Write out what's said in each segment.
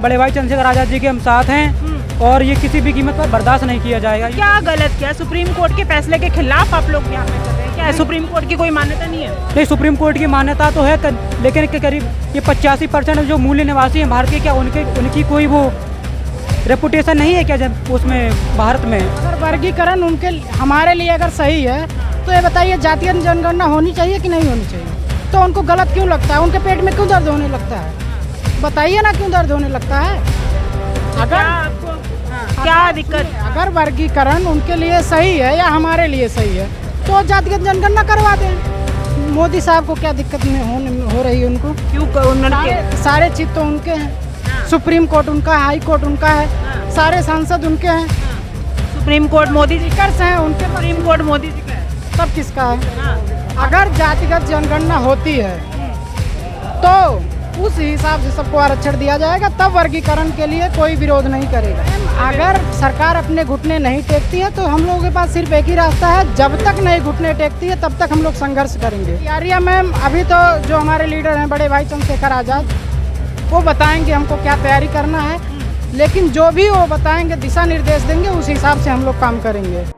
बड़े भाई चंद्रशेखर आजाद जी के हम साथ हैं और ये किसी भी कीमत पर बर्दाश्त नहीं किया जाएगा। क्या गलत किया? सुप्रीम कोर्ट के फैसले के खिलाफ आप लोग यहाँ पे कर रहे हैं क्या? सुप्रीम कोर्ट की कोई मान्यता नहीं है? नहीं, सुप्रीम कोर्ट की मान्यता तो है, लेकिन के करीब ये 85% जो मूल निवासी हैं भारत के, क्या उनकी कोई वो रेपुटेशन नहीं है क्या जब उसमें भारत में? अगर वर्गीकरण उनके हमारे लिए अगर सही है तो ये बताइए जातीय जनगणना होनी चाहिए कि नहीं होनी चाहिए? तो उनको गलत क्यों लगता है? उनके पेट में क्यों दर्द होने लगता है? बताइए ना क्यों दर्द होने लगता है? अगर आपको क्या दिक्कत? अगर वर्गीकरण उनके लिए सही है या हमारे लिए सही है तो जातीय जनगणना करवा दें। मोदी साहब को क्या दिक्कत हो रही है? उनको क्यों उन्होंने सारे चीज तो उनके हैं, सुप्रीम कोर्ट उनका है, हाई कोर्ट उनका है, सारे सांसद उनके हैं। सुप्रीम कोर्ट मोदी जी का हैं उनके, सुप्रीम कोर्ट मोदी जी का है, सब किसका है? अगर जातिगत जनगणना होती है तो उस हिसाब से सबको आरक्षण दिया जाएगा, तब वर्गीकरण के लिए कोई विरोध नहीं करेगा। अगर सरकार अपने घुटने नहीं टेकती है तो हम लोगों के पास सिर्फ एक ही रास्ता है, जब तक नहीं घुटने टेकती है तब तक हम लोग संघर्ष करेंगे। आर्या मैम अभी तो जो हमारे लीडर हैं बड़े भाई चंद्रशेखर आजाद, वो बताएंगे हमको क्या तैयारी करना है, लेकिन जो भी वो बताएंगे दिशा निर्देश देंगे, उस हिसाब से हम लोग काम करेंगे।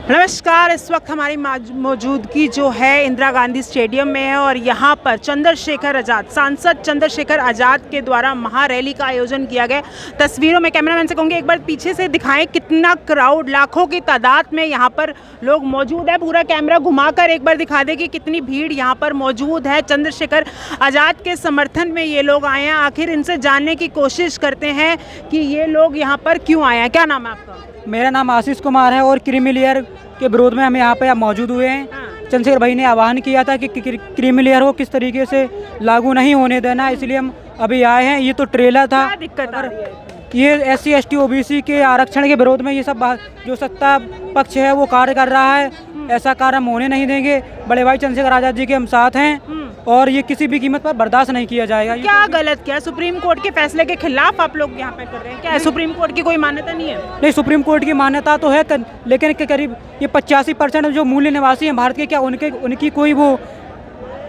नमस्कार, इस वक्त हमारी मौजूदगी जो है इंदिरा गांधी स्टेडियम में है और यहाँ पर चंद्रशेखर आज़ाद, सांसद चंद्रशेखर आज़ाद के द्वारा महारैली का आयोजन किया गया। तस्वीरों में कैमरामैन से कहूँगी एक बार पीछे से दिखाएं कितना क्राउड, लाखों की तादाद में यहाँ पर लोग मौजूद है। पूरा कैमरा घुमाकर एक बार दिखा दे कि कितनी भीड़ यहाँ पर मौजूद है। चंद्रशेखर आज़ाद के समर्थन में ये लोग आए हैं। आखिर इनसे जानने की कोशिश करते हैं कि ये लोग यहाँ पर क्यों आए हैं। क्या नाम है आपका? मेरा नाम आशीष कुमार है और क्रीमी लेयर के विरोध में हम यहाँ पे मौजूद हुए हैं। चंद्रशेखर भाई ने आह्वान किया था कि क्रीमी लेयर को किस तरीके से लागू नहीं होने देना, इसलिए हम अभी आए हैं। ये तो ट्रेलर था। क्या दिक्कत आ रही है? ये SC ST OBC के आरक्षण के विरोध में ये सब जो सत्ता पक्ष है वो कार्य कर रहा है, ऐसा कार्य हम होने नहीं देंगे। बड़े भाई चंद्रशेखर आजाद जी के हम साथ हैं और ये किसी भी कीमत पर बर्दाश्त नहीं किया जाएगा। क्या गलत किया? सुप्रीम कोर्ट के फैसले के खिलाफ आप लोग यहाँ पे कर रहे हैं क्या? सुप्रीम कोर्ट की कोई मान्यता नहीं है? नहीं, सुप्रीम कोर्ट की मान्यता तो है, लेकिन के करीब ये 85% जो मूल निवासी हैं भारत के, क्या उनकी कोई वो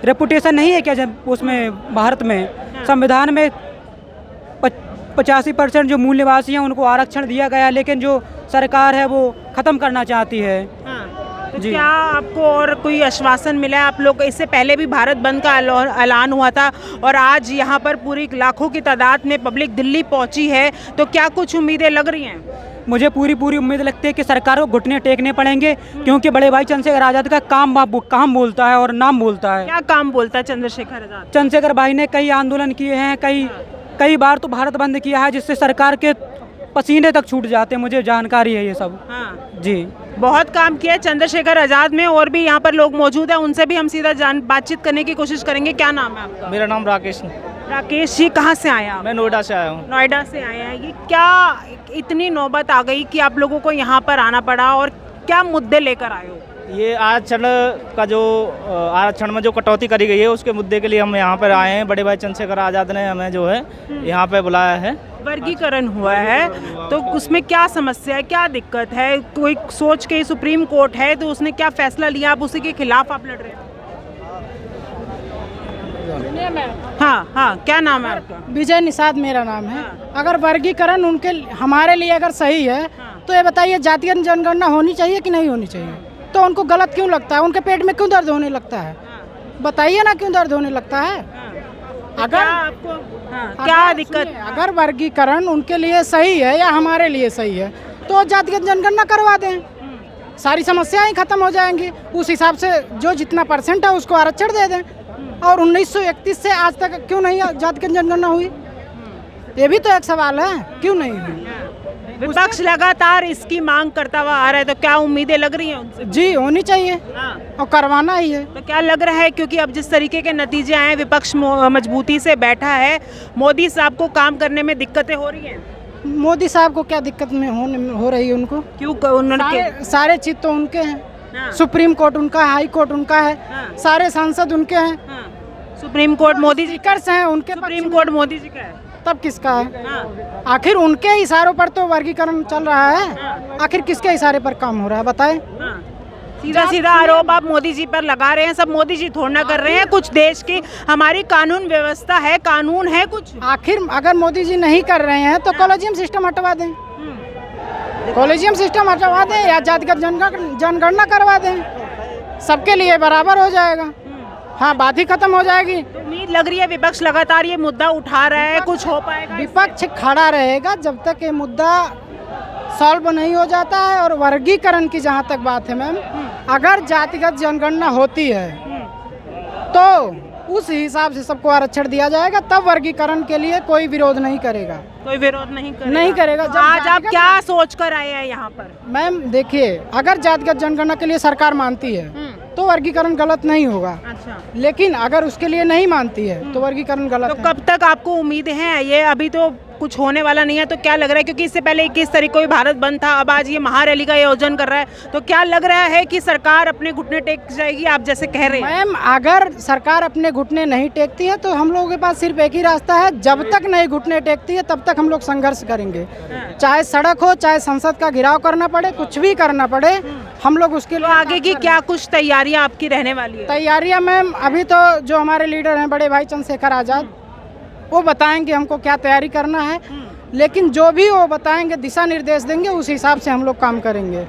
रेपुटेशन नहीं है क्या जब उसमें भारत में? संविधान में 85% जो मूल निवासी हैं उनको आरक्षण दिया गया, लेकिन जो सरकार है वो ख़त्म करना चाहती है। तो क्या आपको और कोई आश्वासन मिला है? आप लोग इससे पहले भी भारत बंद का ऐलान हुआ था और आज यहाँ पर पूरी लाखों की तादाद में पब्लिक दिल्ली पहुँची है, तो क्या कुछ उम्मीदें लग रही हैं? मुझे पूरी उम्मीद लगती है कि सरकार को घुटने टेकने पड़ेंगे, क्योंकि बड़े भाई चंद्रशेखर आजाद का काम बोलता है और नाम बोलता है। क्या काम बोलता है चंद्रशेखर आजाद? चंद्रशेखर भाई ने कई आंदोलन किए हैं, कई बार तो भारत बंद किया है, जिससे सरकार के पसीने तक छूट जाते हैं। मुझे जानकारी है ये सब। जी, बहुत काम किया है चंद्रशेखर आजाद में। और भी यहाँ पर लोग मौजूद हैं, उनसे भी हम सीधा बातचीत करने की कोशिश करेंगे। क्या नाम है आपका? मेरा नाम राकेश। राकेश जी, कहाँ से आए आप? मैं नोएडा से आया हूँ। नोएडा से आए हैं। ये क्या इतनी नौबत आ गई कि आप लोगों को यहाँ पर आना पड़ा, और क्या मुद्दे लेकर आए हो? ये आरक्षण में जो कटौती करी गई है उसके मुद्दे के लिए हम यहाँ पर आए हैं। बड़े भाई चंद्रशेखर आजाद ने हमें जो है यहाँ पे बुलाया है। वर्गीकरण हुआ है तो उसमें क्या समस्या है, क्या दिक्कत है? कोई सोच के सुप्रीम कोर्ट है तो उसने क्या फैसला लिया, आप उसी के खिलाफ आप लड़ रहे हैं? हाँ, क्या नाम है आपका? विजय निषाद मेरा नाम है। अगर वर्गीकरण उनके हमारे लिए अगर सही है तो ये बताइए जातीय जनगणना होनी चाहिए कि नहीं होनी चाहिए? तो उनको गलत क्यों लगता है? उनके पेट में क्यों दर्द होने लगता है? बताइए ना क्यों दर्द होने लगता है? अगर आपको क्या दिक्कत? अगर वर्गीकरण उनके लिए सही है या हमारे लिए सही है तो जातीय जनगणना करवा दें, सारी समस्याएं खत्म हो जाएंगी। उस हिसाब से जो जितना % है उसको आरक्षण दे दें। और 1931 से आज तक क्यों नहीं जातीय जनगणना हुई? ये भी तो एक सवाल है, क्यों नहीं हुई? विपक्ष लगातार इसकी मांग करता हुआ आ रहा है, तो क्या उम्मीदें लग रही हैं उनसे? जी, होनी चाहिए और करवाना ही है। तो क्या लग रहा है, क्योंकि अब जिस तरीके के नतीजे आए, विपक्ष मजबूती से बैठा है, मोदी साहब को काम करने में दिक्कतें हो रही हैं? मोदी साहब को क्या दिक्कत में हो रही है? उनको क्यों? उन्होंने सारे चीज तो उनके हैं। सुप्रीम कोर्ट उनका, हाई कोर्ट उनका है, सारे सांसद उनके हैं। सुप्रीम कोर्ट मोदी जी कर हैं उनके। सुप्रीम कोर्ट मोदी जी का है। तब किसका है? हाँ, आखिर उनके इशारों पर तो वर्गीकरण चल रहा है, आखिर किसके इशारे पर काम हो रहा है बताएं? हाँ। सीधा सीधा आरोप आप मोदी जी पर लगा रहे हैं, सब मोदी जी थोड़ा ना कर रहे हैं, कुछ देश की हमारी कानून व्यवस्था है, कानून है कुछ। आखिर अगर मोदी जी नहीं कर रहे हैं तो कॉलेजियम सिस्टम हटवा दें, कॉलेजियम सिस्टम हटवा दें या जातिगत जनगणना करवा दें, सबके लिए बराबर हो जाएगा। हाँ, बात ही खत्म हो जाएगी। तो उम्मीद लग रही है विपक्ष लगातार ये मुद्दा उठा रहा है, कुछ हो पाएगा? विपक्ष खड़ा रहेगा जब तक ये मुद्दा सॉल्व नहीं हो जाता है। और वर्गीकरण की जहाँ तक बात है मैम, अगर जातिगत जनगणना होती है तो उस हिसाब से सबको आरक्षण दिया जाएगा, तब वर्गीकरण के लिए कोई विरोध नहीं करेगा। कोई विरोध नहीं करेगा? नहीं करेगा। तो आज आप क्या सोच कर आए हैं यहाँ पर? मैम देखिए, अगर जातिगत जनगणना के लिए सरकार मानती है तो वर्गीकरण गलत नहीं होगा, अच्छा, लेकिन अगर उसके लिए नहीं मानती है तो वर्गीकरण गलत तो है। कब तक आपको उम्मीद है? ये अभी तो कुछ होने वाला नहीं है, तो क्या लग रहा है, क्योंकि इससे पहले 21 तारीख को भी भारत बंद था, अब आज ये महारैली का आयोजन कर रहा है, तो क्या लग रहा है कि सरकार अपने घुटने टेक जाएगी, आप जैसे कह रहे हैं? मैम अगर सरकार अपने घुटने नहीं टेकती है तो हम लोगों के पास सिर्फ एक ही रास्ता है, जब तक नहीं घुटने टेकती है तब तक हम लोग संघर्ष करेंगे, चाहे सड़क हो, चाहे संसद का घेराव करना पड़े, कुछ भी करना पड़े, हम लोग उसके तो लिए आगे की क्या कुछ तैयारियां आपकी रहने वाली है? तैयारियां मैम अभी तो जो हमारे लीडर हैं बड़े भाई चंद्रशेखर आज़ाद, वो बताएंगे हमको क्या तैयारी करना है, लेकिन जो भी वो बताएंगे, दिशा निर्देश देंगे, उस हिसाब से हम लोग काम करेंगे।